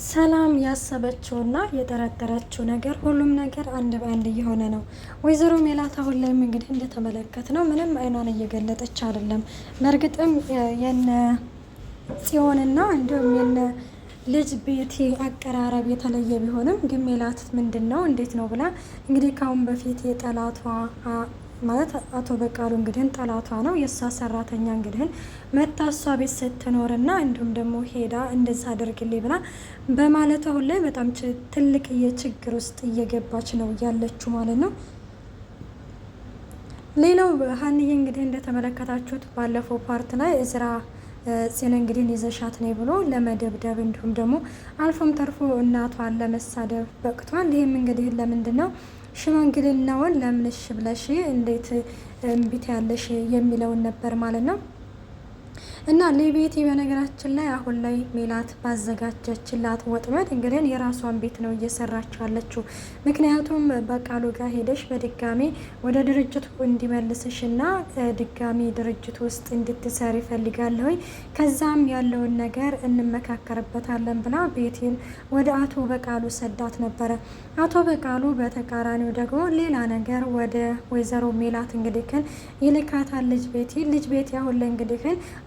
ሰላም ያሰበችውና የጠረጠረችው ነገር ሁሉም ነገር አንድ በአንድ እየሆነ ነው። ወይዘሮ ሜላት አሁን ላይም እንግዲህ እንደተመለከት ነው ምንም አይኗን እየገለጠች አይደለም። በእርግጥም የነ ጽዮንና እንዲሁም የነ ልጅ ቤቴ አቀራረብ የተለየ ቢሆንም ግን ሜላት ምንድን ነው እንዴት ነው ብላ እንግዲህ ካሁን በፊት የጠላቷ ማለት አቶ በቃሉ እንግዲህ ጠላቷ ነው የእሷ ሰራተኛ እንግዲህ መታ እሷ ቤት ስትኖርና እንዲሁም ደግሞ ሄዳ እንደዛ አድርግልኝ ብላ በማለት አሁን ላይ በጣም ትልቅ የችግር ውስጥ እየገባች ነው ያለችው ማለት ነው። ሌላው ሀንዬ እንግዲህ እንደተመለከታችሁት ባለፈው ፓርት ላይ እዝራ ጽዮን እንግዲህ ይዘሻት ነይ ብሎ ለመደብደብ እንዲሁም ደግሞ አልፎም ተርፎ እናቷን ለመሳደብ በቅቷል። ይህም እንግዲህ ለምንድን ነው ሽማግሌናውን ለምንሽ ብለሽ እንዴት እምቢት ያለሽ የሚለውን ነበር ማለት ነው። እና ለቤቲ በነገራችን ላይ አሁን ላይ ሜላት ባዘጋጀችላት ወጥመድ እንግዲህ የራሷን ቤት ነው እየሰራች ያለችው። ምክንያቱም በቃሉ ጋር ሄደሽ በድጋሚ ወደ ድርጅቱ እንዲመልስሽና ድጋሚ ድርጅቱ ውስጥ እንድትሰሪ ፈልጋለሁ፣ ከዛም ያለውን ነገር እንመካከርበታለን ብላ ቤቲን ወደ አቶ በቃሉ ሰዳት ነበረ። አቶ በቃሉ በተቃራኒው ደግሞ ሌላ ነገር ወደ ወይዘሮ ሜላት እንግዲህ ይልካታል። ልጅ ቤቲ አሁን ላይ እንግዲህ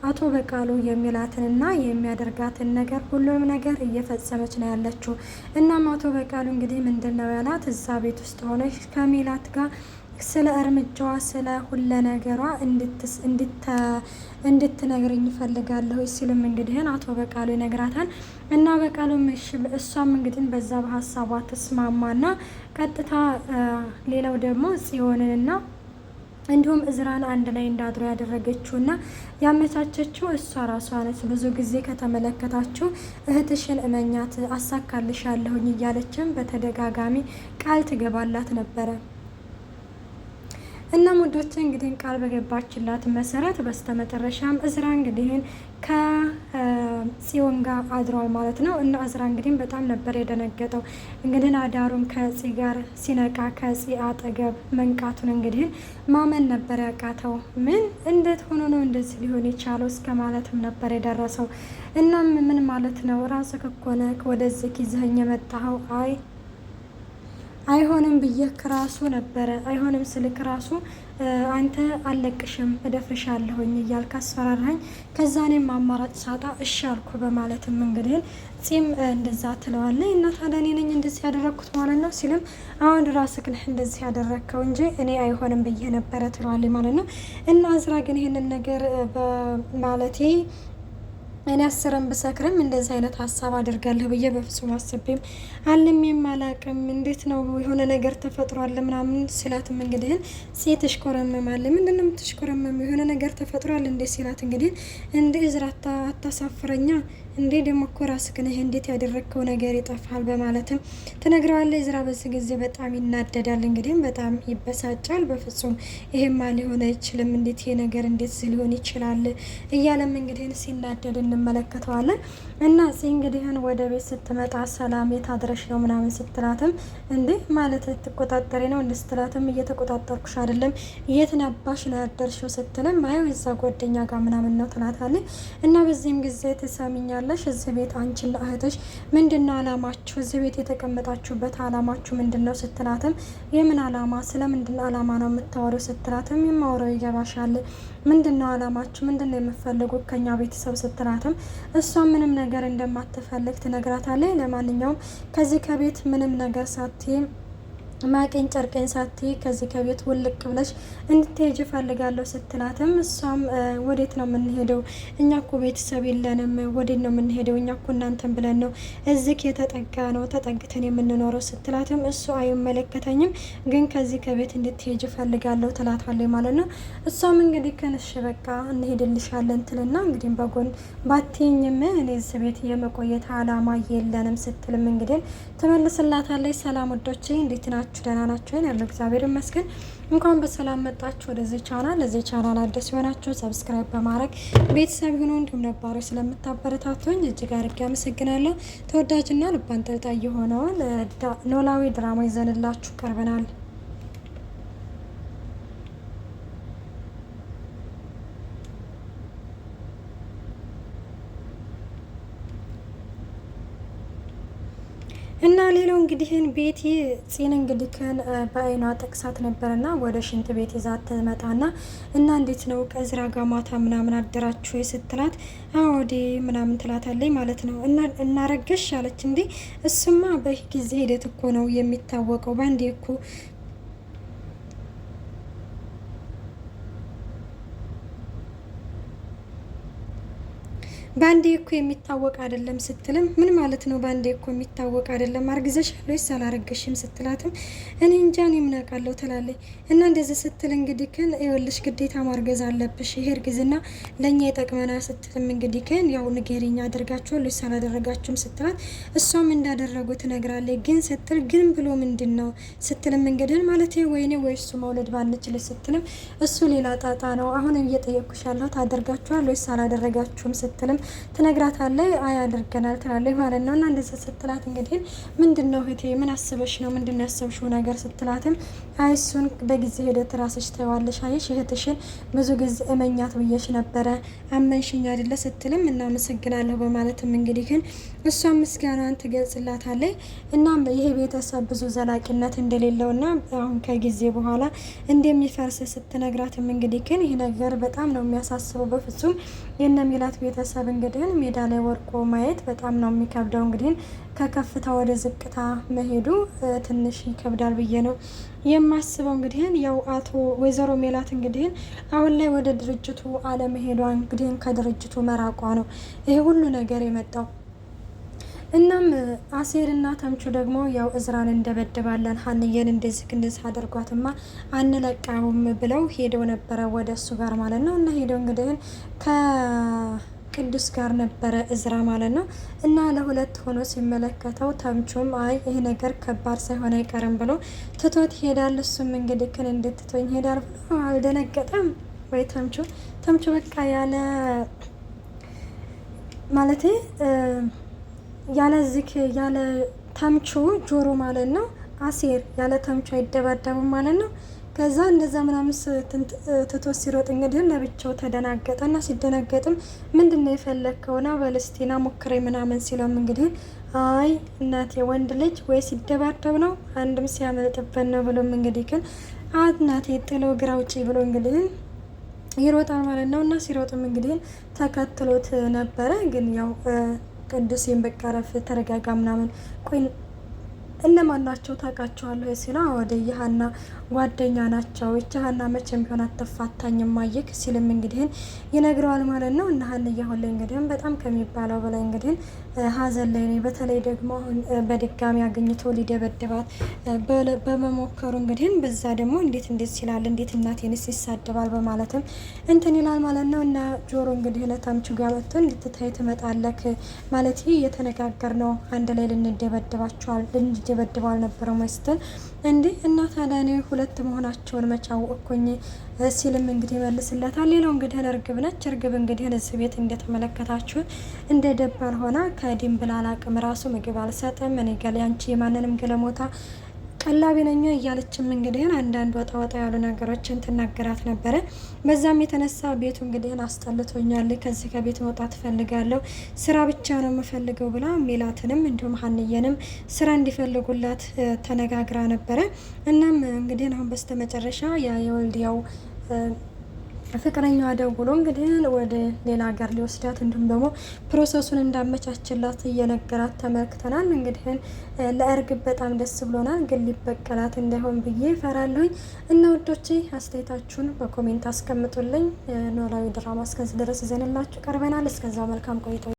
አቶ በቃሉ የሚላትንና የሚያደርጋትን ነገር ሁሉንም ነገር እየፈጸመች ነው ያለችው። እናም አቶ በቃሉ እንግዲህ ምንድነው ያላት እዛ ቤት ውስጥ ሆነች ከሜላት ጋር ስለ እርምጃዋ ስለ ሁለ ነገሯ እንድትነግርኝ ይፈልጋለሁ ሲልም እንግዲህ አቶ በቃሉ ይነግራታል። እና በቃሉ እሷም እንግዲህ በዛ በሀሳቧ ተስማማና ቀጥታ ሌላው ደግሞ ጽዮንንና እንዲሁም እዝራን አንድ ላይ እንዳድሮ ያደረገችውና ያመቻቸችው እሷ ራሷ ነች። ብዙ ጊዜ ከተመለከታችሁ እህትሽን እመኛት አሳካልሻለሁኝ እያለችም በተደጋጋሚ ቃል ትገባላት ነበረ። እና ሙዶች እንግዲህ ቃል በገባችላት መሰረት በስተመጨረሻም እዝራ እንግዲህ ከጽዮን ጋር አድሯል ማለት ነው። እና እዝራ እንግዲህ በጣም ነበር የደነገጠው። እንግዲህ አዳሩን ከጽ ጋር ሲነቃ ከጽ አጠገብ መንቃቱን እንግዲህ ማመን ነበር ያቃተው። ምን እንዴት ሆኖ ነው እንደዚህ ሊሆን የቻለው እስከ ማለትም ነበር የደረሰው። እናም ምን ማለት ነው ራስህ እኮ ነህ ወደዚህ ይዘኸኝ የመጣኸው አይሆንም ብዬ ክራሱ ነበረ አይሆንም ስልክ ራሱ አንተ አለቅሽም እደፍርሻለሁኝ እያልክ አስፈራራኝ። ከዛ እኔም አማራጭ ሳጣ እሺ አልኩ በማለትም እንግዲህ ጺም እንደዛ ትለዋለች። እና ታዲያ እኔ ነኝ እንደዚህ ያደረግኩት ማለት ነው ሲልም አሁን ራስህ ነህ እንደዚህ ያደረግከው እንጂ እኔ አይሆንም ብዬ ነበረ ትለዋለች ማለት ነው። እና እዝራ ግን ይሄንን ነገር በማለቴ እኔ አስረን ብሰክርም እንደዚህ አይነት ሀሳብ አድርጋለሁ ብዬ በፍጹም አስቤም አልሜም አላቅም። እንዴት ነው የሆነ ነገር ተፈጥሯል ምናምን ስላትም እንግዲህ ሴት ተሽኮረመማለ። ምንድነው የምትሽኮረመም? የሆነ ነገር ተፈጥሯል እንዴ ሲላት እንግዲህ እንዴ እዝራ አታሳፍረኛ እንዴ ደግሞ እኮ ራስህ ነህ እንዴት ያደረግከው ነገር ይጠፋል በማለትም ትነግረዋለች። እዝራ በዚህ ጊዜ በጣም ይናደዳል፣ እንግዲህ በጣም ይበሳጫል። በፍጹም ይሄማ ሊሆን አይችልም፣ እንዴት ይሄ ነገር እንዴት ሊሆን ይችላል እያለም እንግዲህ ሲናደድ እንመለከተዋለን። እና እንግዲህ ወደ ቤት ስትመጣ ሰላም የት አድረሽ ነው ምናምን ስትላትም እንዴ ማለት ትቆጣጠሪ ነው እንደ ስትላትም እየተቆጣጠርኩሽ አይደለም የት ነባሽ ነው ያደርሽው ስትልም አይ እዛ ጓደኛ ጋር ምናምን ነው ትላታለች። እና በዚህም ጊዜ ትሰሚኛለሽ እዚህ ቤት አንቺና እህትሽ ምንድነው አላማችሁ? እዚህ ቤት የተቀመጣችሁበት አላማችሁ ምንድነው ስትላትም የምን አላማ ስለምንድነው አላማ ነው የምታወሪው ስትላትም የማወራው ይገባሻል ምንድነው አላማችሁ? ምንድነው የምትፈልጉት ከኛ ቤተሰብ ስትላትም እሷ ምንም ነገር እንደማትፈልግ ትነግራታለች። ለማንኛውም ከዚህ ከቤት ምንም ነገር ሳትይ ማቄን ጨርቄን ሳትይ ከዚህ ከቤት ውልቅ ብለሽ እንድትሄጂ ፈልጋለሁ ስትላትም እሷም ወዴት ነው የምንሄደው? እኛ እኮ ቤተሰብ የለንም፣ ወዴት ነው የምንሄደው? እኛ እኮ እናንተን ብለን ነው እዚህ የተጠጋ ነው ተጠግተን የምንኖረው ስትላትም እሱ አይመለከተኝም፣ ግን ከዚህ ከቤት እንድትሄጂ ፈልጋለሁ ትላታለች ማለት ነው። እሷም እንግዲህ ከነሽ በቃ እንሄድልሻለን ትልና እንግዲህ በጎን ባትኝም እኔ እዚህ ቤት የመቆየት አላማ የለንም ስትልም እንግዲህ ትመልስላታለች። ሰላም ወዶቼ እንዴት ናችሁ? ደህና ናችሁ? ያለው እግዚአብሔር ይመስገን። እንኳን በሰላም መጣችሁ ወደዚህ ቻናል። ለዚህ ቻናል አዲስ የሆናችሁ ሰብስክራይብ በማድረግ ቤተሰብ ሁኑ። እንዲሁም ነባሮች ስለምታበረታቱኝ እጅግ አድርጌ አመሰግናለሁ። ተወዳጅና ልብ አንጠልጣይ የሆነውን ኖላዊ ድራማ ይዘንላችሁ ቀርበናል። እና ሌላው እንግዲህን ቤቲ ፂን እንግዲህን በአይኗ ጠቅሳት ነበርና ወደ ሽንት ቤት ይዛት ትመጣና እና እንዴት ነው ከእዝራ ጋር ማታ ምናምን አደራችሁ ስትላት አወዴ ምናምን ትላታለች ማለት ነው። እናረገሽ አለች። እንዴ እሱማ በጊዜ ሂደት እኮ ነው የሚታወቀው ባንዴ እኮ ባንዴ እኮ የሚታወቅ አይደለም ስትልም ምን ማለት ነው ባንዴ እኮ የሚታወቅ አይደለም አርግዘሻል ወይስ አላረገሽም ስትላትም እኔ እንጃ እኔ ምን አውቃለሁ ትላለች። እና እንደዚህ ስትል እንግዲህ ግን ይኸውልሽ ግዴታ ማርገዝ አለብሽ ይሄ እርግዝና ለእኛ ይጠቅመናል ስትልም እንግዲህ ግን ያው ንገሪኝ አድርጋችኋል ወይስ አላደረጋችሁም ስትላት እሷም እንዳደረጉ ትነግራለች። ግን ስትል ግን ብሎ ምንድን ነው ስትልም እንግዲህ ማለት ወይኔ ወይ እሱ መውለድ ባንችል ስትልም እሱ ሌላ ጣጣ ነው አሁንም እየጠየቅኩሽ ያለሁት አደርጋችኋል ወይስ አላደረጋችሁም ስትልም ትነግራታለች። አያደርገናል ትላለች ማለት ነው። እና እንደዚህ ስትላት እንግዲህ ምንድነው እህቴ ምን አስበሽ ነው ምንድነው ያሰብሽው ነገር ስትላትም አይ እሱን በጊዜ ሂደት ራስሽ ታይዋለሽ አየሽ እህትሽን ብዙ ጊዜ እመኛት ብዬሽ ነበረ አመንሽኝ አይደለ ስትልም እናመሰግናለሁ በማለትም እንግዲህ ግን እሷ ምስጋናን ትገልጽላታለች። እናም ይሄ ቤተሰብ ብዙ ዘላቂነት እንደሌለውና አሁን ከጊዜ በኋላ እንደሚፈርስ ስትነግራትም እንግዲህ ግን ይህ ነገር በጣም ነው የሚያሳስበው። በፍጹም የነ ሚላት ቤተሰብ እንግዲህ ሜዳ ላይ ወርቆ ማየት በጣም ነው የሚከብደው። እንግዲህ ከከፍታ ወደ ዝቅታ መሄዱ ትንሽ ይከብዳል ብዬ ነው የማስበው። እንግዲህ ያው አቶ ወይዘሮ ሜላት እንግዲህ አሁን ላይ ወደ ድርጅቱ አለመሄዷ እንግዲህ ከድርጅቱ መራቋ ነው ይሄ ሁሉ ነገር የመጣው። እናም አሴርና ተምቹ ደግሞ ያው እዝራን እንደበድባለን ሀንዬን እንደዚህ አድርጓትማ አንለቃውም ብለው ሄደው ነበረ ወደ እሱ ጋር ማለት ነው። እና ሄደው እንግዲህ ከቅዱስ ጋር ነበረ እዝራ ማለት ነው። እና ለሁለት ሆኖ ሲመለከተው ተምቹም አይ ይሄ ነገር ከባድ ሳይሆን አይቀርም ብሎ ትቶት ይሄዳል። እሱም እንግዲህ ክን እንድትቶኝ ሄዳል ብሎ አልደነገጠም ወይ ተምቹ በቃ ያለ ማለቴ ያለ ዝክ ያለ ተምቹ ጆሮ ማለት ነው። አሴር ያለ ተምቹ አይደባደቡም ማለት ነው። ከዛ እንደዛ ምናምን ትቶ ሲሮጥ እንግዲህ ለብቻው ተደናገጠና ሲደናገጥም ምንድነው የፈለግከውና በልስቲና ሞክሬ ምናምን ሲለም እንግዲህ አይ እናቴ ወንድ ልጅ ወይ ሲደባደብ ነው አንድም ሲያመልጥበት ነው ብሎም እንግዲህ ግን እናቴ ጥሎ ግራ ውጪ ብሎ እንግዲህ ይሮጣል ማለት ነው። እና ሲሮጥም እንግዲህ ተከትሎት ነበረ ግን ያው ቅዱሴን በቃ ረፍ ተረጋጋ ምናምን ቆይ እነማን ናቸው ታውቃቸዋለሁ ሲላ ወደ የሀና ጓደኛ ናቸው እቺ ሀና መቼም ቢሆን አትፋታኝም ማየክ ሲልም እንግዲህ ይነግረዋል ማለት ነው። እና ሀና ያሁን ላይ እንግዲህ በጣም ከሚባለው በላይ እንግዲህ ሀዘን ላይ ነው። በተለይ ደግሞ በድጋሚ አግኝቶ ሊደበድባት በመሞከሩ እንግዲህ በዛ ደግሞ እንዴት ይላል እንዴት እናቴንስ ይሳደባል በማለትም እንትን ይላል ማለት ነው። እና ጆሮ እንግዲህ ለታምቹ ጋር መጥቶ እንድትታይ ትመጣለክ ማለት እየተነጋገር ነው አንድ ላይ ልንደበድባቸዋል ልንደበድበው አልነበረው መስተን እንዴ እና ታዲያ እኔ ሁለት መሆናቸውን መቻው እኮኝ ሲልም እንግዲህ መልስለታል። ሌላው እንግዲህ እርግብ ነች። እርግብ እንግዲህ እዚህ ቤት እንደተመለከታችሁት እንደ ደባል ሆና ከድንብላል አቅም ራሱ ምግብ አልሰጥም እኔ ገለ አንቺ የማንንም ገለሞታ ቀላቢ ነኝ እያለችም እንግዲህ አንዳንድ ወጣ ያሉ ነገሮችን ትናገራት ነበረ። በዛም የተነሳ ቤቱ እንግዲህ አስጠልቶኛል ከዚህ ከቤት መውጣት ፈልጋለሁ ስራ ብቻ ነው የምፈልገው ብላ ሜላትንም እንዲሁም ሀንየንም ስራ እንዲፈልጉላት ተነጋግራ ነበረ። እናም እንግዲህ አሁን በስተመጨረሻ ያ የወልዲያው ፍቅረኛዋ ደውሎ እንግዲህ ወደ ሌላ ሀገር ሊወስዳት እንዲሁም ደግሞ ፕሮሰሱን እንዳመቻችላት እየነገራት ተመልክተናል። እንግዲህ ለእርግብ በጣም ደስ ብሎናል፣ ግን ሊበቀላት እንዳይሆን ብዬ እፈራለሁኝ። እና ውዶቼ አስተያየታችሁን በኮሜንት አስቀምጡልኝ። ኖላዊ ድራማ እስከዚህ ድረስ ይዘንላችሁ ቀርበናል። እስከዛው መልካም ቆይታ